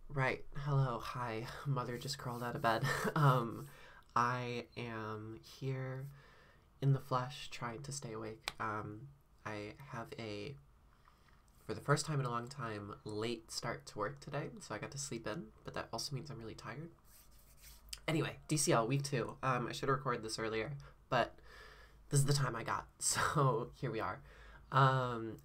Right. Hello. Hi. Mother just crawled out of bed. Um, I am here in the flesh trying to stay awake. I have for the first time in a long time, late start to work today, so I got to sleep in, but that also means I'm really tired. Anyway, DCL week 2. I should have recorded this earlier, but this is the time I got, so here we are.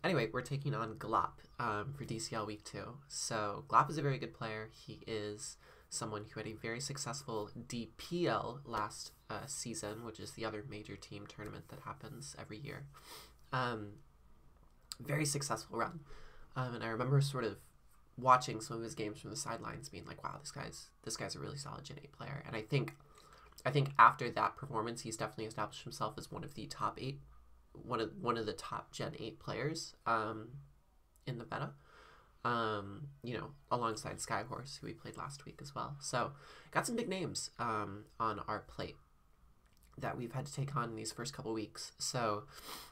Anyway, we're taking on Glop for DCL week 2. So Glop is a very good player. He is someone who had a very successful DPL last season, which is the other major team tournament that happens every year. Very successful run. And I remember sort of watching some of his games from the sidelines, being like, "Wow, this guy's a really solid Gen 8 player." And I think after that performance, he's definitely established himself as one of the top 8 one of the top Gen 8 players in the meta. Alongside Skyhorse, who we played last week as well. So got some big names on our plate that we've had to take on in these first couple weeks. So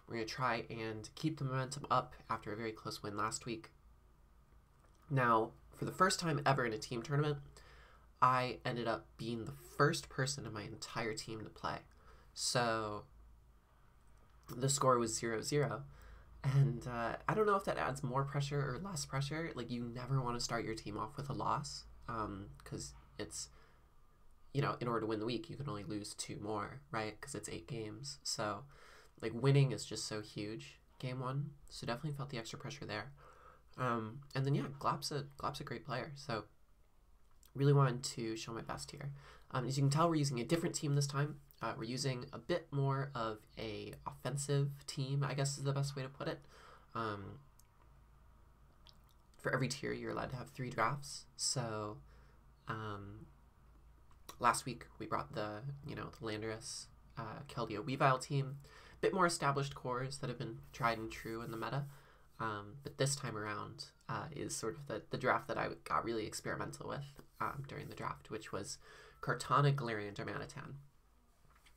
we're going to try and keep the momentum up after a very close win last week. Now, for the first time ever in a team tournament, I ended up being the first person in my entire team to play. So the score was 0-0. And I don't know if that adds more pressure or less pressure. Like, you never want to start your team off with a loss, because it's, in order to win the week, you can only lose 2 more, right? Because it's 8 games. So, like, winning is just so huge, game 1. So definitely felt the extra pressure there. And then, yeah, Glop's a great player. So really wanted to show my best here. As you can tell, we're using a different team this time. We're using a bit more of a offensive team, I guess is the best way to put it. For every tier, you're allowed to have 3 drafts. So last week, we brought the Landorus, Keldeo, Weavile team. A bit more established cores that have been tried and true in the meta. But this time around is sort of the draft that I got really experimental with during the draft, which was Kartana, Galarian, Darmanitan.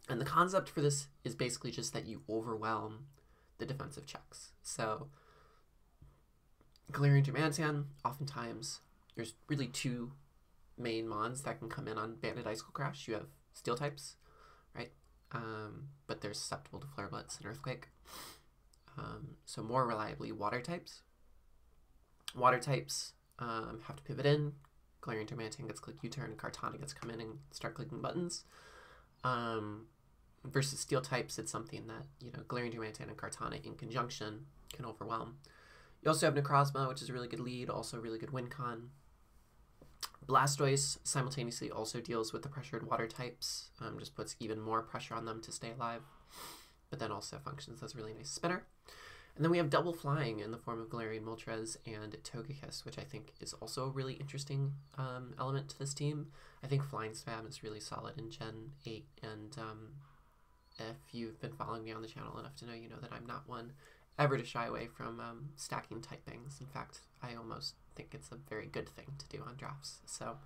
And the concept for this is basically just that you overwhelm the defensive checks. So Galarian, Darmanitan, oftentimes there's really 2 main mons that can come in on Banded Icicle Crash. You have Steel types, right? But they're susceptible to Flare Blitz and Earthquake. So more reliably, Water types. Water types have to pivot in. Galarian Darmanitan gets click U-turn. Kartana gets come in and start clicking buttons. Versus Steel types, it's something that Galarian Darmanitan and Kartana in conjunction can overwhelm. You also have Necrozma, which is a really good lead, also a really good win con. Blastoise simultaneously also deals with the pressured water types, just puts even more pressure on them to stay alive, but then also functions as a really nice spinner. And then we have double flying in the form of Galarian Moltres and Togekiss, which I think is also a really interesting element to this team. I think flying spam is really solid in Gen 8, and if you've been following me on the channel enough to know, you know that I'm not one ever to shy away from stacking type things. In fact, I almost think it's a very good thing to do on drafts. So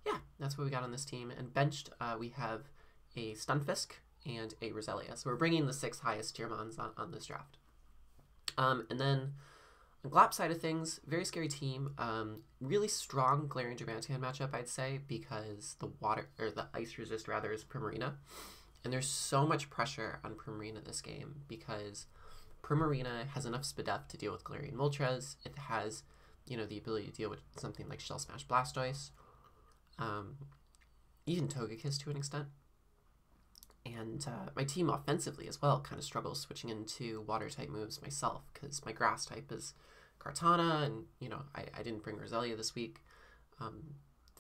yeah, that's what we got on this team. And benched, we have a Stunfisk and a Roselia. So we're bringing the 6 highest tier mons on this draft. And then on Glop side of things, very scary team. Really strong Galarian Darmanitan matchup, I'd say, because the ice resist rather is Primarina. And there's so much pressure on Primarina this game because Primarina has enough Spadef to deal with Galarian Moltres. It has, the ability to deal with something like Shell Smash Blastoise. Even Togekiss to an extent. And my team offensively as well kind of struggles switching into water-type moves myself because my grass type is Kartana, and, I didn't bring Roselia this week.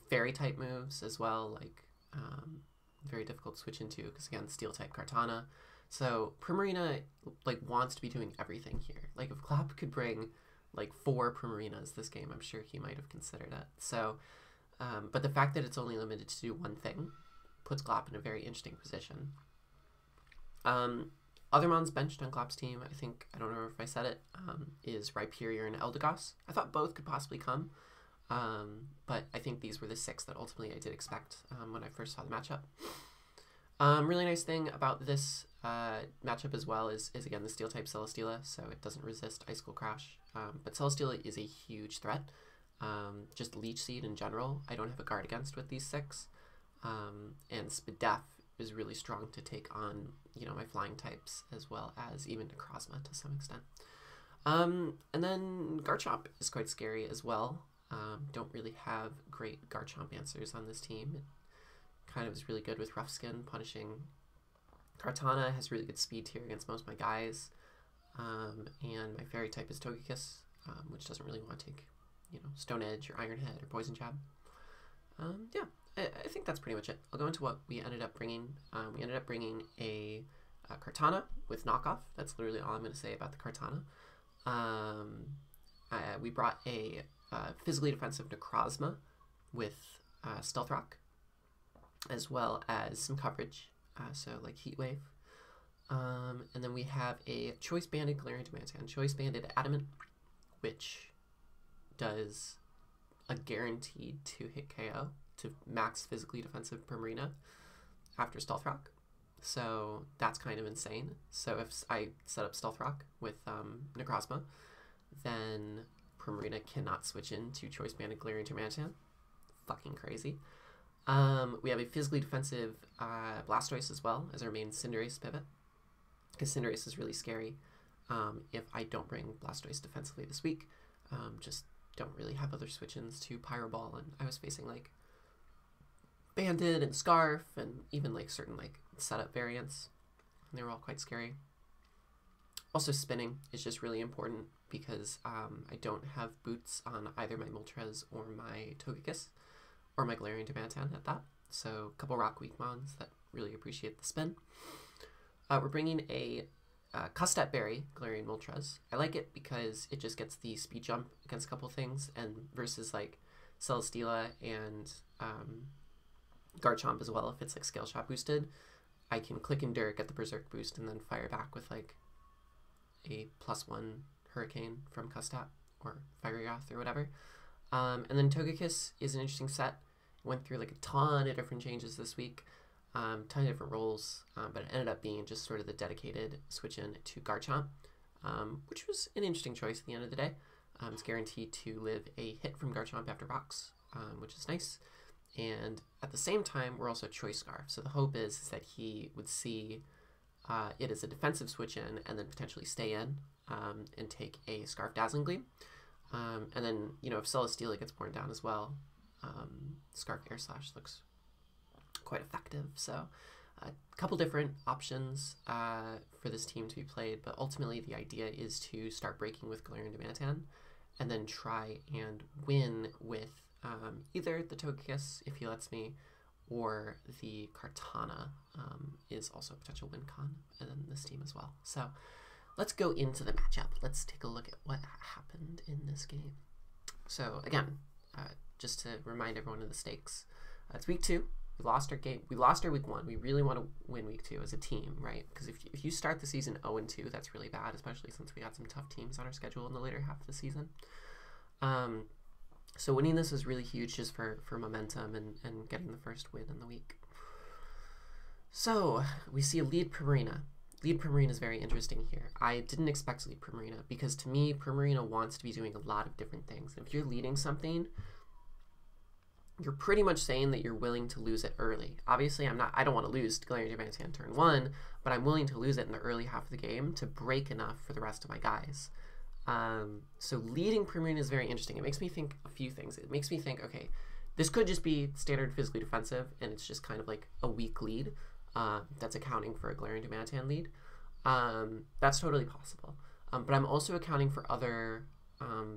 Fairy-type moves as well, like, very difficult to switch into because, again, Steel-type Kartana. So Primarina, like, wants to be doing everything here. Like, if Glop could bring, like, 4 Primarinas this game, I'm sure he might have considered it. So, but the fact that it's only limited to do one thing puts Glop in a very interesting position. Other mons benched on Glop's team, I don't know if I said it, is Rhyperior and Eldegoss. I thought both could possibly come, but I think these were the 6 that ultimately I did expect when I first saw the matchup. Really nice thing about this matchup as well is again the Steel-type Celesteela, so it doesn't resist Icicle Crash, but Celesteela is a huge threat. Just Leech Seed in general, I don't have a guard against with these 6. And Spadef is really strong to take on, you know, my flying types, as well as even Necrozma to some extent. And then Garchomp is quite scary as well. Don't really have great Garchomp answers on this team. It kind of is really good with Rough Skin, punishing. Kartana has really good speed tier against most of my guys. And my fairy type is Togekiss, which doesn't really want to take, you know, Stone Edge or Iron Head or Poison Jab. Yeah, I think that's pretty much it. I'll go into what we ended up bringing. We ended up bringing a Kartana with knockoff. That's literally all I'm going to say about the Kartana. We brought a physically defensive Necrozma with Stealth Rock, as well as some coverage, so like Heat Wave. And then we have a Choice Banded Galarian Dimantan, Choice Banded Adamant, which does a guaranteed 2-hit KO to max physically defensive Primarina after Stealth Rock. So that's kind of insane. So if I set up Stealth Rock with Necrozma, then Primarina cannot switch into Choice Banded Galarian Dimantan. Fucking crazy. We have a physically defensive Blastoise as well as our main Cinderace pivot, because Cinderace is really scary if I don't bring Blastoise defensively this week. Just don't really have other switch-ins to Pyro Ball, and I was facing like Banded and Scarf and even like certain like setup variants, and they were all quite scary. Also, spinning is just really important because I don't have boots on either my Moltres or my Togekiss or my Galarian Dimantan at that, so a couple Rock Weak Mons that really appreciate the spin. We're bringing a Custat Berry Galarian Moltres. I like it because it just gets the speed jump against a couple things, and versus like Celesteela and Garchomp as well, if it's like Scale Shot boosted, I can click Endure, get the Berserk boost, and then fire back with like a +1 Hurricane from Custat or Fiery Wrath or whatever. And then Togekiss is an interesting set. Went through like a ton of different changes this week. Ton of different roles, but it ended up being just sort of the dedicated switch in to Garchomp, which was an interesting choice at the end of the day. It's guaranteed to live a hit from Garchomp after rocks, which is nice. And at the same time, we're also Choice Scarf. So the hope is that he would see it as a defensive switch in and then potentially stay in and take a Scarf Dazzling Gleam. And then, you know, if Celesteela gets born down as well, Scarf Air Slash looks quite effective. So a couple different options for this team to be played, but ultimately the idea is to start breaking with Galarian Dimantan and then try and win with either the Togekiss, if he lets me, or the Kartana is also a potential win con, and then this team as well. So let's go into the matchup. Let's take a look at what happened in this game. So again, just to remind everyone of the stakes, it's week 2. We lost our game. We lost our week 1. We really want to win week 2 as a team, right? Because if you start the season 0-2, that's really bad, especially since we had some tough teams on our schedule in the later half of the season. So winning this is really huge just for momentum and getting the first win in the week. So we see a lead Primarina. Lead Primarina is very interesting here. I didn't expect lead Primarina because to me, Primarina wants to be doing a lot of different things. If you're leading something, you're pretty much saying that you're willing to lose it early. Obviously, I don't want to lose Galarian Dimantan turn 1, but I'm willing to lose it in the early half of the game to break enough for the rest of my guys. So leading Primarina is very interesting. It makes me think a few things. It makes me think, okay, this could just be standard physically defensive, and it's just kind of like a weak lead that's accounting for a Galarian Dimantan lead. That's totally possible. But I'm also accounting for other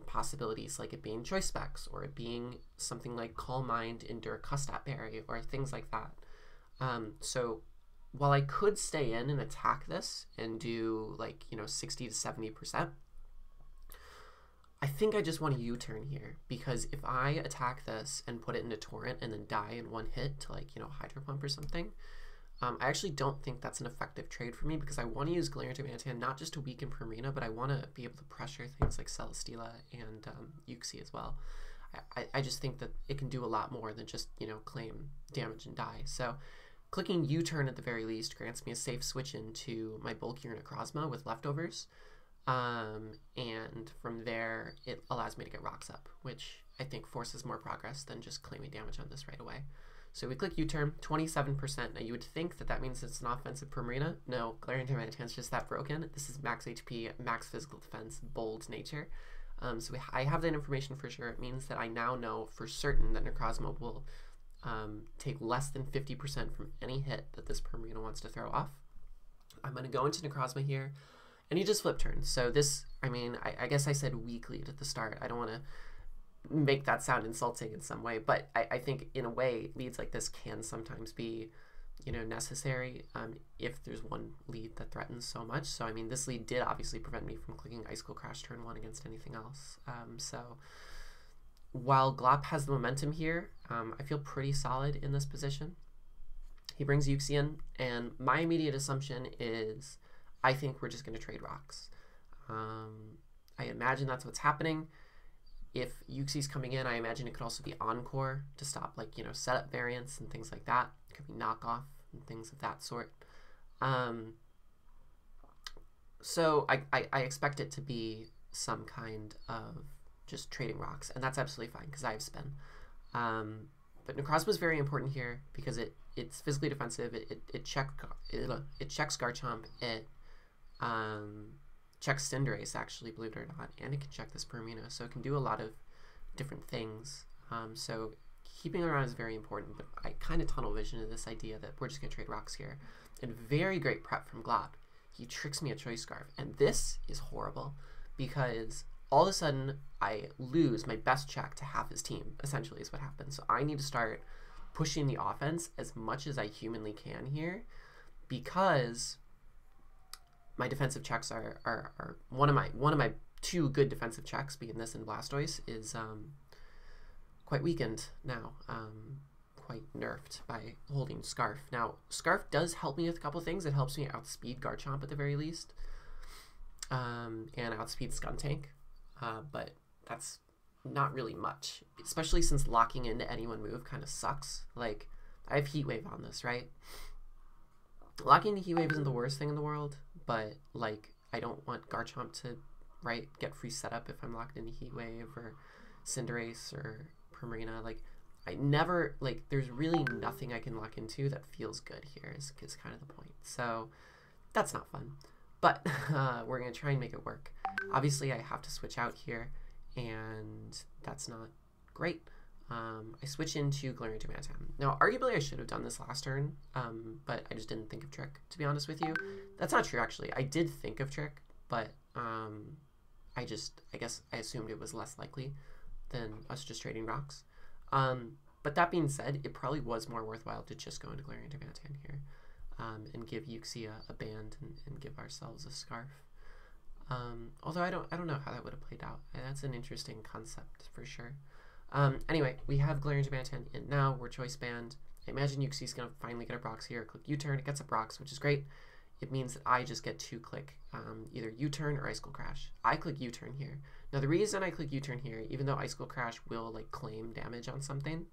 possibilities, like it being choice specs, or it being something like Calm Mind, Endure, Custat Berry, or things like that. So while I could stay in and attack this and do like, you know, 60 to 70%, I think I just want a U-turn here, because if I attack this and put it into Torrent and then die in one hit to like, you know, Hydro Pump or something, I actually don't think that's an effective trade for me, because I want to use Galarian Dimantan not just to weaken Primarina, but I want to be able to pressure things like Celesteela and Uxie as well. I just think that it can do a lot more than just, you know, claim damage and die. So clicking U-turn at the very least grants me a safe switch into my bulkier Necrozma with leftovers. And from there, it allows me to get rocks up, which I think forces more progress than just claiming damage on this right away. So we click U-turn, 27%. Now you would think that that means it's an offensive Primarina. No, Glaring Demantan's just that broken. This is max HP, max physical defense, bold nature. So I have that information for sure. It means that I now know for certain that Necrozma will take less than 50% from any hit that this Primarina wants to throw off. I'm going to go into Necrozma here, and you just flip turns. So this, I mean, I guess I said weak lead at the start. I don't want to make that sound insulting in some way, but I think in a way leads like this can sometimes be, you know, necessary if there's one lead that threatens so much. So I mean, this lead did obviously prevent me from clicking Icicle Crash turn 1 against anything else. So while Glop has the momentum here, I feel pretty solid in this position. He brings Yuxi in, and my immediate assumption is I think we're just going to trade rocks. I imagine that's what's happening. If Yuxi's coming in, I imagine it could also be Encore to stop, like, you know, setup variants and things like that. It could be knockoff and things of that sort. So I expect it to be some kind of just trading rocks, and that's absolutely fine because I have spin. But Necrozma is very important here because it's physically defensive. It checks Garchomp. It checks Cinderace, actually, believe it or not, and it can check this Primarina, so it can do a lot of different things. So keeping it around is very important, but I kind of tunnel vision to this idea that we're just going to trade rocks here. And very great prep from Glop. He tricks me a Choice Scarf, and this is horrible because all of a sudden I lose my best check to half his team, essentially is what happens. So I need to start pushing the offense as much as I humanly can here because my defensive checks are one of my two good defensive checks, being this and Blastoise, is quite weakened now, quite nerfed by holding Scarf. Now, Scarf does help me with a couple things. It helps me outspeed Garchomp at the very least, and outspeed Skuntank, but that's not really much, especially since locking into any one move kind of sucks. Like, I have Heat Wave on this, right? Locking into Heat Wave isn't the worst thing in the world, but, like, I don't want Garchomp to, right, get free setup if I'm locked into Heat Wave or Cinderace or Primarina. Like, I never, like, there's really nothing I can lock into that feels good here is kind of the point. So that's not fun, but we're going to try and make it work. Obviously, I have to switch out here, and that's not great. I switch into Glaring Demantan. Now, arguably, I should have done this last turn, but I just didn't think of Trick, to be honest with you. That's not true, actually. I did think of Trick, but I guess I assumed it was less likely than us just trading rocks. But that being said, it probably was more worthwhile to just go into Glaring Demantan here and give Yuxi a band and give ourselves a Scarf. Although I don't know how that would have played out. That's an interesting concept for sure. Anyway, we have Glaring Demantan in now. We're Choice Band. I imagine Yuxi's going to finally get a Brox here. Click U-turn. It gets a Brox, which is great. It means that I just get to click either U-turn or Icicle Crash. I click U-turn here. Now, the reason I click U-turn here, even though Icicle Crash will, like, claim damage on something,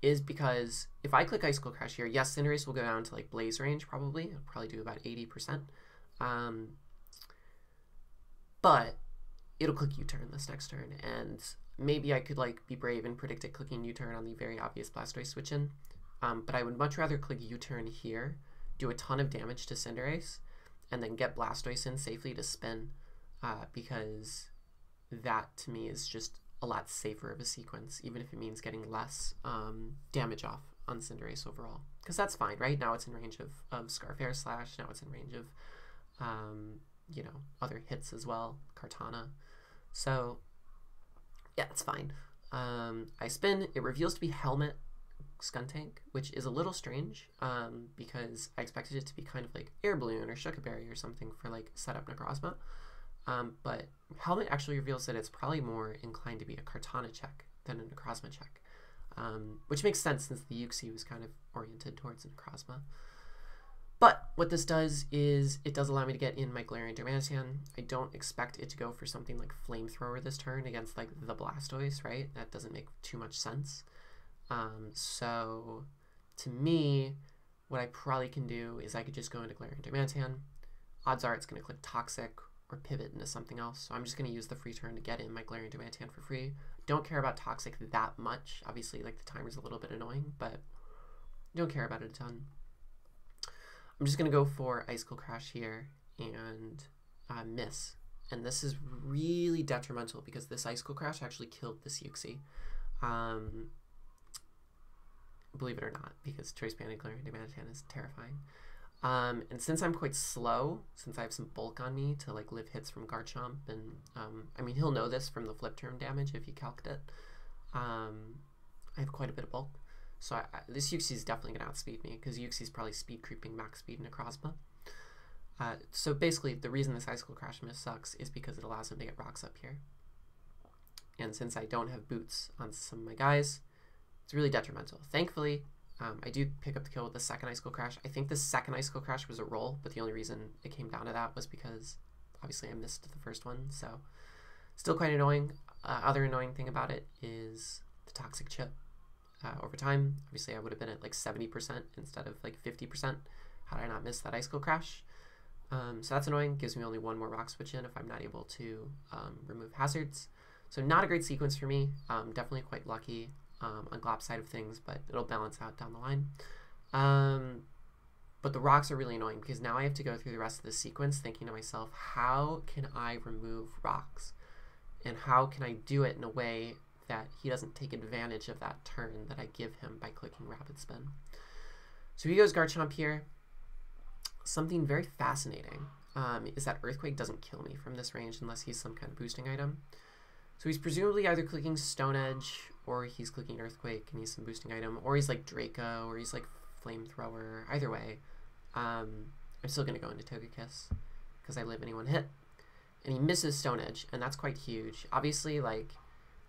is because if I click Icicle Crash here, yes, Cinderace will go down to, like, Blaze range, probably. It'll probably do about 80%. But it'll click U-turn this next turn, and maybe I could, like, be brave and predict it clicking U-turn on the very obvious Blastoise switch in. But I would much rather click U-turn here, do a ton of damage to Cinderace, and then get Blastoise in safely to spin, because that, to me, is just a lot safer of a sequence, even if it means getting less damage off on Cinderace overall. Because that's fine, right? Now it's in range of Scarf Air Slash, now it's in range of, you know, other hits as well, Kartana. So yeah, it's fine. I spin, it reveals to be Helmet Skuntank, which is a little strange because I expected it to be kind of like Air Balloon or Shuka Berry or something for, like, setup Necrozma. But Helmet actually reveals that it's probably more inclined to be a Kartana check than a Necrozma check, which makes sense since the Yuxi was kind of oriented towards Necrozma. But what this does is it does allow me to get in my Glaring Demantan. I don't expect it to go for something like Flamethrower this turn against, like, the Blastoise, right? That doesn't make too much sense. So to me, what I probably can do is I could just go into Glaring Demantan. Odds are it's going to click Toxic or pivot into something else. So I'm just going to use the free turn to get in my Glaring Demantan for free. Don't care about Toxic that much. Obviously, like, the timer's a little bit annoying, but don't care about it a ton. I'm just going to go for Icicle Crash here and miss. And this is really detrimental because this Icicle Crash actually killed this Uxie. Believe it or not, because Choice Band and Glaring Demanitan is terrifying. And since I'm quite slow, since I have some bulk on me to like live hits from Garchomp, and I mean, he'll know this from the flip turn damage if he calced it. I have quite a bit of bulk. So this Uxie is definitely going to outspeed me, because Uxie is probably speed creeping max speed Necrozma. So basically, the reason this Icicle Crash miss sucks is because it allows him to get rocks up here. And since I don't have boots on some of my guys, it's really detrimental. Thankfully, I do pick up the kill with the second Icicle Crash. I think the second Icicle Crash was a roll, but the only reason it came down to that was because obviously I missed the first one, so still quite annoying. Other annoying thing about it is the Toxic Chip. Over time, obviously I would have been at like 70% instead of like 50% had I not missed that Icicle Crash. So that's annoying. Gives me only one more rock switch in if I'm not able to remove hazards. So not a great sequence for me. Definitely quite lucky on Glop's side of things, but it'll balance out down the line. But the rocks are really annoying because now I have to go through the rest of the sequence thinking to myself, how can I remove rocks? And how can I do it in a way that he doesn't take advantage of that turn that I give him by clicking Rapid Spin? So he goes Garchomp here. Something very fascinating is that Earthquake doesn't kill me from this range unless he's some kind of boosting item. So he's presumably either clicking Stone Edge, or he's clicking Earthquake and he's some boosting item, or he's like Draco, or he's like Flamethrower. Either way, I'm still going to go into Togekiss because I live anyone hit. And he misses Stone Edge, and that's quite huge. Obviously, like,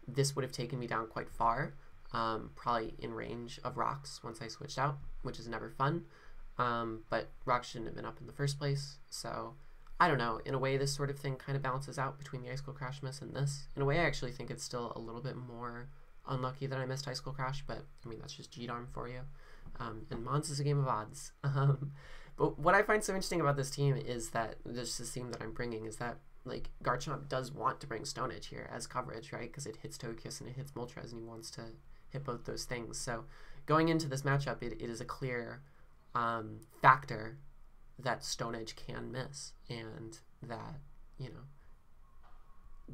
this would have taken me down quite far, probably in range of rocks once I switched out, which is never fun. But rocks shouldn't have been up in the first place, so I don't know. In a way, this sort of thing kind of balances out between the Icicle Crash miss and this. In a way, I actually think it's still a little bit more unlucky that I missed Icicle Crash, but I mean, that's just G-Darm for you. And Mons is a game of odds. But what I find so interesting about this team is that, this theme that I'm bringing, is that like Garchomp does want to bring Stone Edge here as coverage, right? Because it hits Togekiss and it hits Moltres, and he wants to hit both those things. So going into this matchup, it is a clear factor that Stone Edge can miss, and that, you know,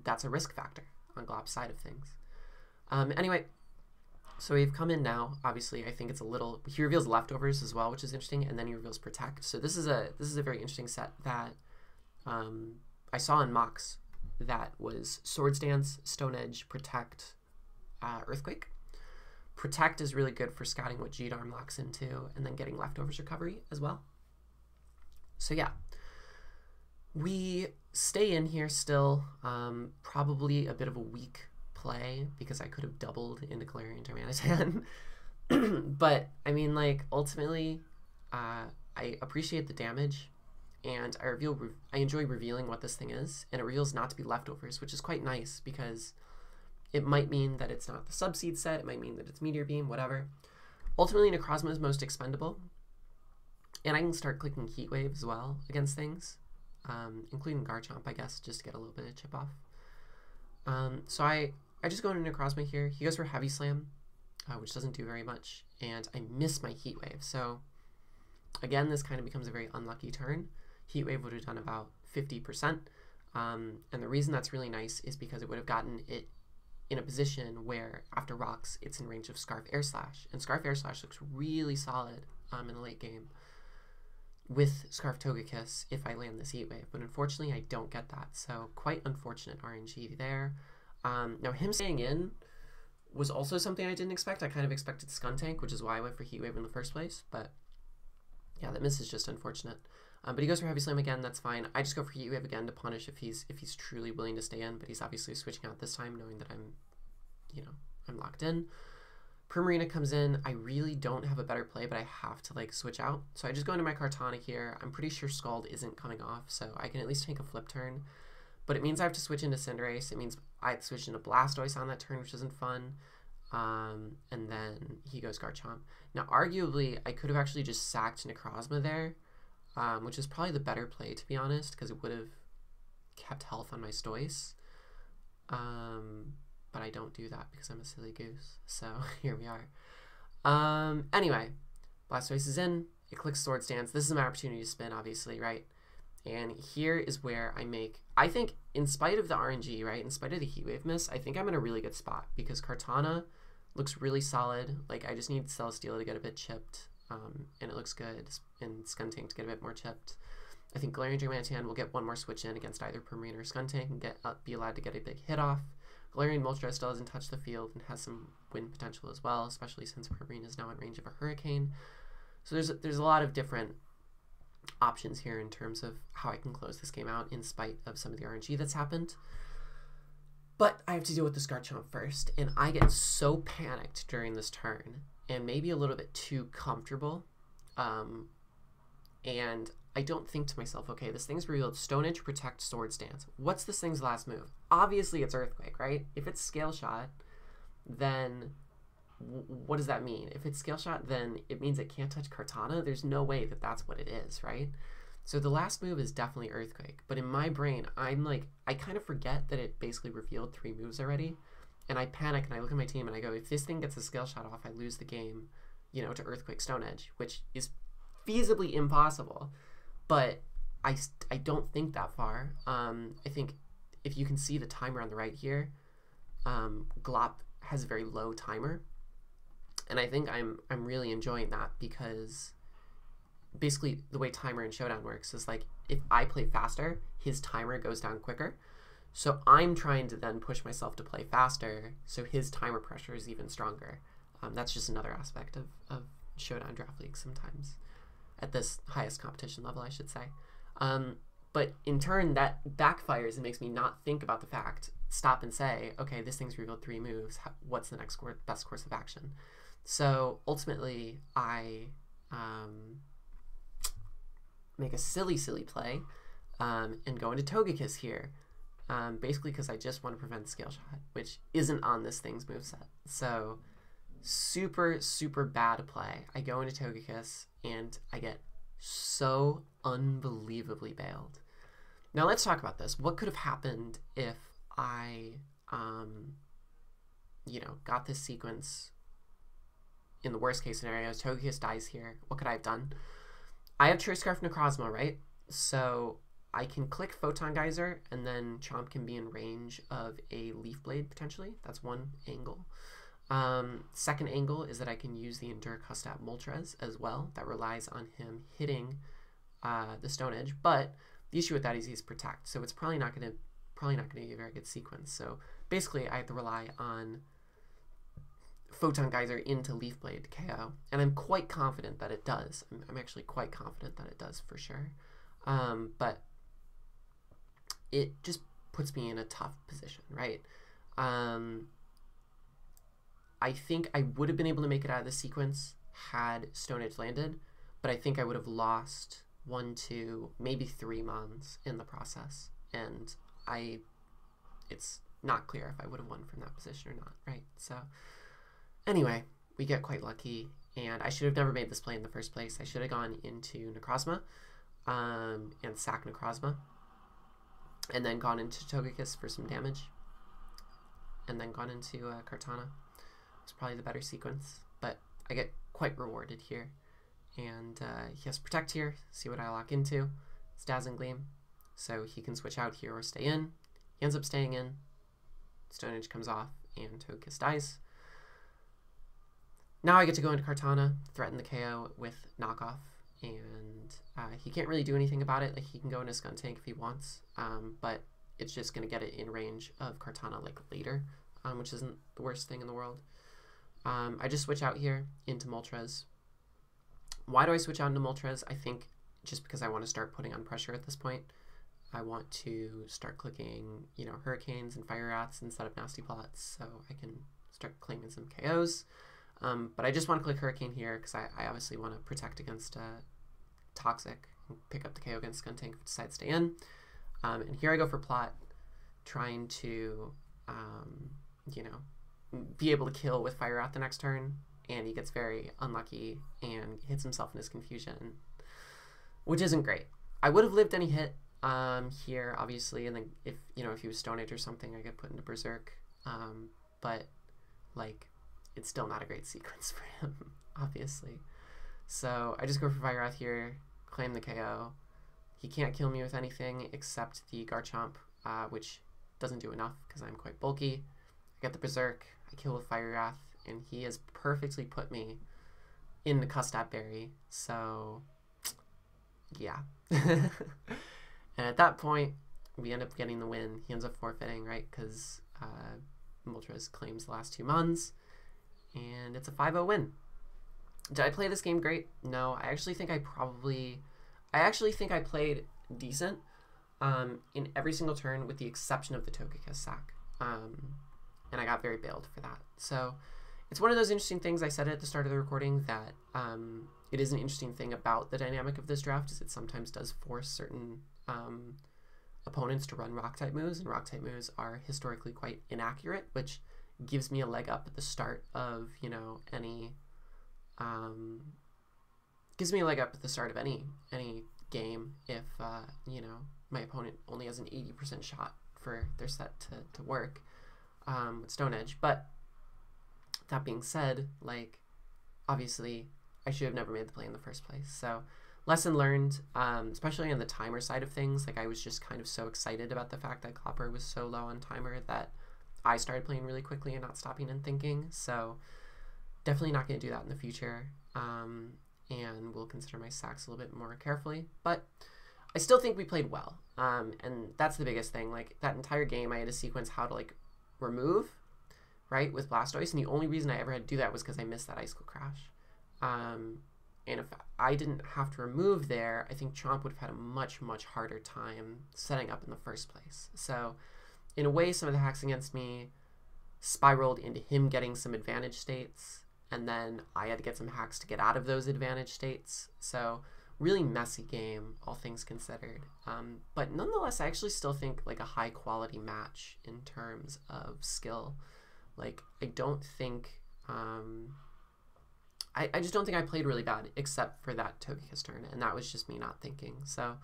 that's a risk factor on Glop's side of things. Anyway, so we've come in now. Obviously, I think it's a little. He reveals Leftovers as well, which is interesting, and then he reveals Protect. So this is a very interesting set that I saw in mocks. That was Swords Dance, Stone Edge, Protect, Earthquake. Protect is really good for scouting what G-Darm locks into, and then getting Leftovers recovery as well. So yeah, we stay in here still. Probably a bit of a weak play because I could have doubled into Galarian Darmanitan. But I mean, like, ultimately, I appreciate the damage, and I enjoy revealing what this thing is, and it reveals not to be Leftovers, which is quite nice because it might mean that it's not the Subseed set, it might mean that it's Meteor Beam, whatever. Ultimately, Necrozma is most expendable, and I can start clicking Heat Wave as well against things, including Garchomp, I guess, just to get a little bit of chip off. So I just go into Necrozma here. He goes for Heavy Slam, which doesn't do very much, and I miss my Heat Wave. So again, this kind of becomes a very unlucky turn. Heat Wave would have done about 50%, and the reason that's really nice is because it would have gotten it in a position where after rocks, it's in range of Scarf Air Slash, and Scarf Air Slash looks really solid in the late game with Scarf Togekiss if I land this Heat Wave, but unfortunately I don't get that, so quite unfortunate RNG there. Now him staying in was also something I didn't expect. I kind of expected Skuntank, which is why I went for Heat Wave in the first place, but yeah, that miss is just unfortunate. But he goes for Heavy Slam again, that's fine. I just go for Heat Wave again to punish if he's truly willing to stay in, but he's obviously switching out this time knowing that I'm locked in. Primarina comes in. I really don't have a better play, but I have to like switch out. So I just go into my Kartana here. I'm pretty sure Scald isn't coming off, so I can at least take a flip turn. But it means I have to switch into Cinderace. It means I have to switch into Blastoise on that turn, which isn't fun. And then he goes Garchomp. Now, arguably, I could have actually just sacked Necrozma there, which is probably the better play, to be honest, because it would have kept health on my Stoice. but I don't do that because I'm a silly goose. So here we are. Anyway, Blastoise is in. It clicks Swords Dance. This is my opportunity to spin, obviously, right? And here is where I think, in spite of the RNG, right, in spite of the Heat Wave miss, I think I'm in a really good spot because Kartana looks really solid. Like, I just need Celesteela to get a bit chipped, and it looks good, and Skuntank to get a bit more chipped. I think Galarian Dragomantan will get one more switch in against either Primarine or Skuntank and be allowed to get a big hit off. Galarian Moltres still hasn't touched the field and has some win potential as well, especially since Primarine is now in range of a Hurricane. So there's a lot of different options here in terms of how I can close this game out in spite of some of the RNG that's happened. But I have to deal with this Garchomp first, and I get so panicked during this turn and maybe a little bit too comfortable. And I don't think to myself, okay, this thing's revealed Stone Edge, Protect, Swords Dance. What's this thing's last move? Obviously it's Earthquake, right? If it's Scale Shot, then what does that mean? If it's Scale Shot, then it means it can't touch Kartana. There's no way that that's what it is, right? So the last move is definitely Earthquake. But in my brain, I'm like, I kind of forget that it basically revealed 3 moves already. And I panic and I look at my team and I go, if this thing gets a Scale Shot off, I lose the game, you know, to Earthquake Stone Edge, which is feasibly impossible. But I don't think that far. I think if you can see the timer on the right here, Glop has a very low timer. And I think I'm really enjoying that because basically the way timer in Showdown works is like if I play faster, his timer goes down quicker. So I'm trying to then push myself to play faster so his timer pressure is even stronger. That's just another aspect of Showdown Draft League sometimes at this highest competition level, I should say. But in turn, that backfires and makes me not think about the fact, stop and say, okay, this thing's revealed 3 moves. What's the next best course of action? So ultimately, I make a silly play and go into Togekiss here, basically because I just want to prevent Scale Shot, which isn't on this thing's moveset. So super bad play. I go into Togekiss and I get so unbelievably bailed. Now let's talk about this. What could have happened if I, you know, got this sequence in the worst case scenario? Togekiss dies here. What could I have done? I have Choice Scarf Necrozma, right? So I can click Photon Geyser and then Chomp can be in range of a Leaf Blade potentially. That's one angle. Second angle is that I can use the Endure Custat Moltres as well. That relies on him hitting the Stone Edge, but the issue with that is he's Protect, so it's probably not gonna be a very good sequence. So basically, I have to rely on Photon Geyser into Leaf Blade to KO, and I'm quite confident that it does. I'm actually quite confident that it does for sure, but it just puts me in a tough position, right? I think I would have been able to make it out of the sequence had Stone Edge landed, but I think I would have lost 1, 2, maybe 3 mons in the process, and it's not clear if I would have won from that position or not, right? So anyway, we get quite lucky, and I should have never made this play in the first place. I should have gone into Necrozma and sack Necrozma, and then gone into Togekiss for some damage, and then gone into Kartana. It's probably the better sequence, but I get quite rewarded here. And he has Protect here, see what I lock into. It's Dazzling Gleam, so he can switch out here or stay in. He ends up staying in. Stone Edge comes off, and Togekiss dies. Now I get to go into Kartana, threaten the KO with Knockoff, and he can't really do anything about it. Like, he can go into Skuntank if he wants, but it's just going to get it in range of Kartana like later, which isn't the worst thing in the world. I just switch out here into Moltres. Why do I switch out into Moltres? I think just because I want to start putting on pressure at this point. I want to start clicking, you know, Hurricanes and Fire Rats instead of Nasty Plots, so I can start claiming some KOs. But I just want to click Hurricane here because I obviously want to protect against Toxic and pick up the KO against Skuntank if it decides to stay in. And here I go for Plot, trying to, you know, be able to kill with Fire Rat the next turn, and he gets very unlucky and hits himself in his confusion, which isn't great. I would have lived any hit here, obviously, and then if he was Stone Age or something, I get put into Berserk. but like it's still not a great sequence for him, obviously. So I just go for Fire Wrath here, claim the KO. He can't kill me with anything except the Garchomp, which doesn't do enough because I'm quite bulky. I get the Berserk, I kill with Fire Wrath, and he has perfectly put me in the Custap Berry, so yeah. And at that point, we end up getting the win. He ends up forfeiting, right, because Moltres claims the last 2 Mons, and it's a 5-0 win. Did I play this game great? No, I actually think I played decent in every single turn with the exception of the Togekiss sack. And I got very bailed for that. So it's one of those interesting things. I said at the start of the recording that it is an interesting thing about the dynamic of this draft is it sometimes does force certain opponents to run Rock-type moves, and Rock-type moves are historically quite inaccurate, which gives me a leg up at the start of, you know, any game if, you know, my opponent only has an 80% shot for their set to work with Stone Edge. But that being said, like, obviously I should have never made the play in the first place. So lesson learned, especially on the timer side of things. Like, I was just kind of so excited about the fact that Clopper was so low on timer that I started playing really quickly and not stopping and thinking. So definitely not going to do that in the future. And we'll consider my sacks a little bit more carefully. But I still think we played well. And that's the biggest thing. Like, that entire game, I had to sequence how to, like, remove, right, with Blastoise. And the only reason I ever had to do that was because I missed that Icicle Crash. And if I didn't have to remove there, I think Chomp would have had a much, much harder time setting up in the first place. So in a way, some of the hacks against me spiraled into him getting some advantage states, and then I had to get some hacks to get out of those advantage states. So really messy game, all things considered. But nonetheless, I actually still think like a high quality match in terms of skill. Like, I don't think, I just don't think I played really bad except for that Togekiss turn, and that was just me not thinking. So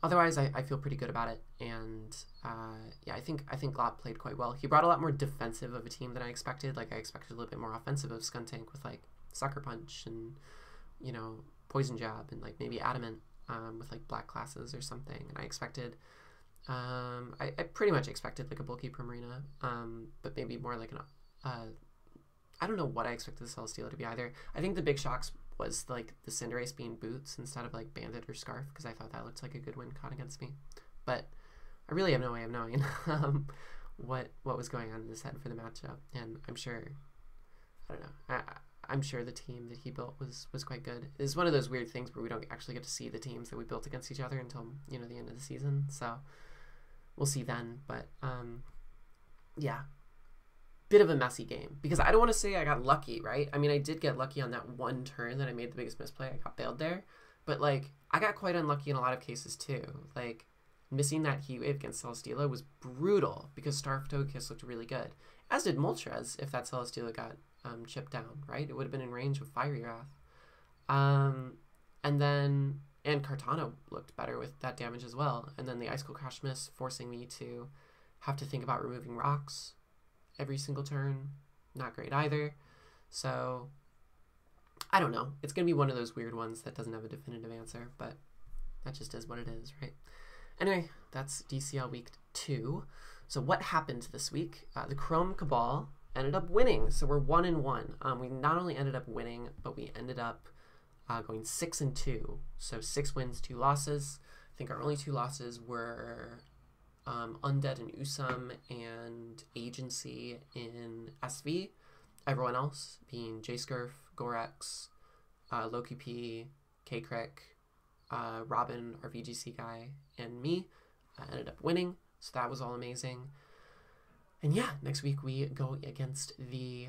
otherwise, I feel pretty good about it. And yeah, I think Glop played quite well. He brought a lot more defensive of a team than I expected. Like, I expected a little bit more offensive of Skuntank with like Sucker Punch and, you know, Poison Jab and like maybe Adamant with like black classes or something. And I expected, I pretty much expected like a bulky Primarina, but maybe more like an, I don't know what I expected the Celesteela to be either. I think the big shocks was like the Cinderace being Boots instead of like Bandit or Scarf, because I thought that looked like a good win con against me. But I really have no way of knowing what was going on in his head for the matchup. And I'm sure, I don't know, I'm sure the team that he built was quite good. It's one of those weird things where we don't actually get to see the teams that we built against each other until, you know, the end of the season. So we'll see then. But yeah, bit of a messy game, because I don't want to say I got lucky, right? I mean, I did get lucky on that one turn that I made the biggest misplay. I got bailed there, but like I got quite unlucky in a lot of cases too. Like, missing that Heat Wave against Celesteela was brutal because Starf Togekiss looked really good, as did Moltres if that Celesteela got chipped down, right? It would have been in range of Fiery Wrath. And Kartana looked better with that damage as well. And then the Icicle Crash miss forcing me to have to think about removing rocks every single turn. Not great either. So I don't know. It's going to be one of those weird ones that doesn't have a definitive answer, but that just is what it is, right? Anyway, that's DCL week 2. So what happened this week? The Chrome Cabal ended up winning. So we're 1-1. We not only ended up winning, but we ended up going 6-2. So 6 wins, 2 losses. I think our only 2 losses were Undead and Usum and Agency in SV. Everyone else being J-Scurf, Gorex, Loki P, K-Crick, Robin, our VGC guy, and me ended up winning. So that was all amazing. And yeah, next week we go against the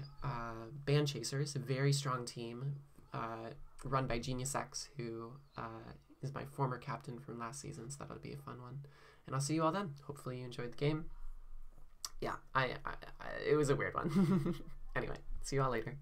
Band Chasers, a very strong team run by Genius X, who is my former captain from last season, so that'll be a fun one. And I'll see you all then. Hopefully you enjoyed the game. Yeah, it was a weird one. Anyway, see you all later.